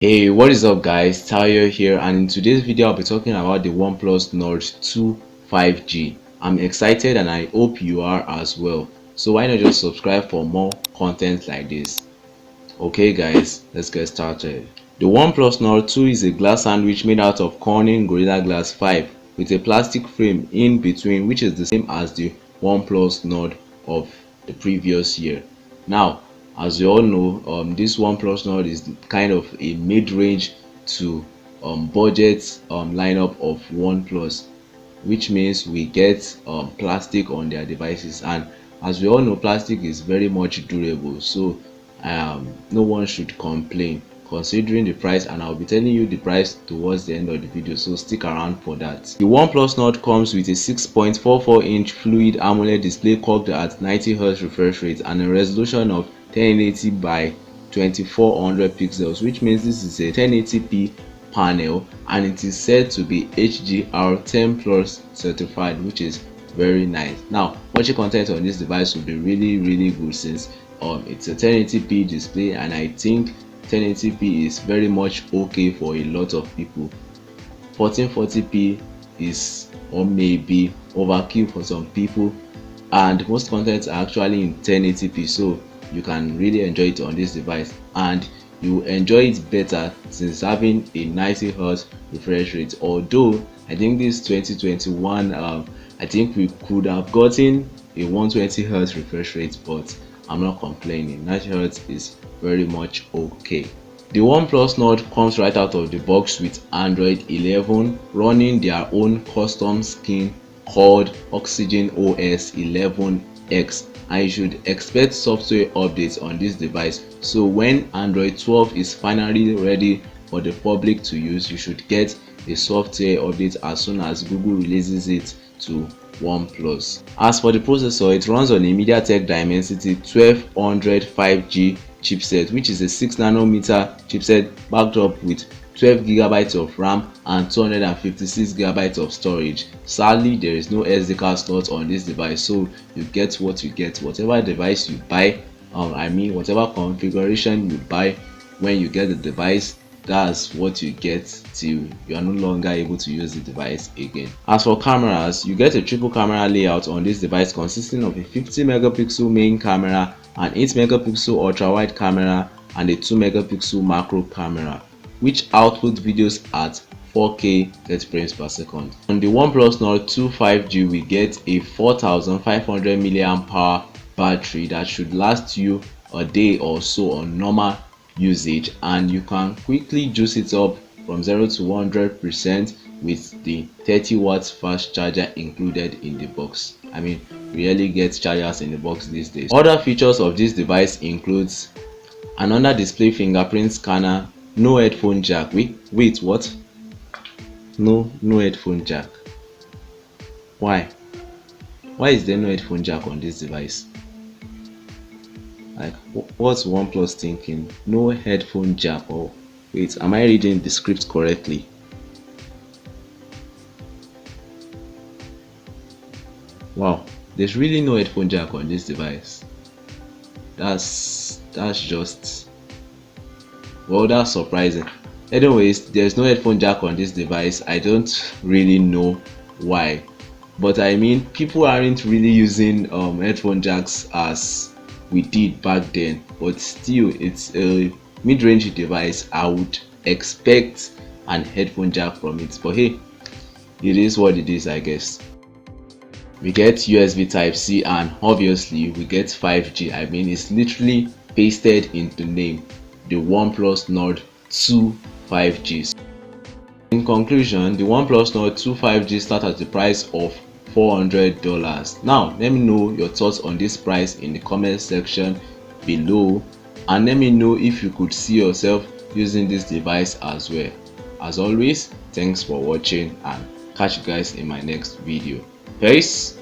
Hey, what is up guys, Tayo here, and in today's video I'll be talking about the OnePlus Nord 2 5G. I'm excited and I hope you are as well. So why not just subscribe for more content like this? Okay guys, let's get started. The OnePlus Nord 2 is a glass sandwich made out of Corning Gorilla Glass 5 with a plastic frame in between, which is the same as the OnePlus Nord of the previous year. Now, as you all know, this OnePlus Nord is kind of a mid-range to budget lineup of OnePlus, which means we get plastic on their devices, and as we all know, plastic is very much durable, so no one should complain considering the price, and I'll be telling you the price towards the end of the video, so stick around for that. The OnePlus Nord comes with a 6.44-inch fluid AMOLED display clocked at 90Hz refresh rate and a resolution of 1080 by 2400 pixels, which means this is a 1080p panel, and it is said to be HDR10 plus certified, which is very nice. Now, watching content on this device will be really good since it's a 1080p display, and I think 1080p is very much okay for a lot of people. 1440p is or maybe overkill for some people, and most content are actually in 1080p, so you can really enjoy it on this device, and you enjoy it better since having a 90Hz refresh rate. Although I think this 2021, I think we could have gotten a 120Hz refresh rate, but I'm not complaining. 90Hz is very much okay. The OnePlus Nord comes right out of the box with Android 11 running their own custom skin called Oxygen OS 11X, and you should expect software updates on this device. So when Android 12 is finally ready for the public to use, you should get a software update as soon as Google releases it to OnePlus. As for the processor, it runs on a MediaTek Dimensity 1200 5G chipset, which is a 6nm chipset backed up with 12GB of RAM and 256GB of storage. Sadly, there is no SD card slot on this device, so you get what you get. Whatever device you buy, whatever configuration you buy when you get the device, that's what you get till you are no longer able to use the device again. As for cameras, you get a triple camera layout on this device consisting of a 50MP main camera, an 8MP ultra wide camera, and a 2MP macro camera, which output videos at 4K 30 frames per second. On the OnePlus Nord 2 5G, we get a 4500 mAh battery that should last you a day or so on normal usage, and you can quickly juice it up from 0 to 100% with the 30W fast charger included in the box. We rarely get chargers in the box these days. Other features of this device includes an under display fingerprint scanner, no headphone jack. Wait, what? No headphone jack. Why is there no headphone jack on this device? Like, what's OnePlus thinking? No headphone jack? Oh wait, am I reading the script correctly? Wow, there's really no headphone jack on this device. That's just, well, that's surprising. Anyways, there's no headphone jack on this device. I don't really know why, but people aren't really using headphone jacks as we did back then, but still, it's a mid-range device. I would expect an headphone jack from it, but hey, it is what it is, I guess. We get USB Type-C, and obviously we get 5G. It's literally pasted into the name, the OnePlus Nord 2 5G. In conclusion, the OnePlus Nord 2 5G starts at the price of $400. Now let me know your thoughts on this price in the comment section below, and let me know if you could see yourself using this device as well. As always, thanks for watching, and catch you guys in my next video. Peace.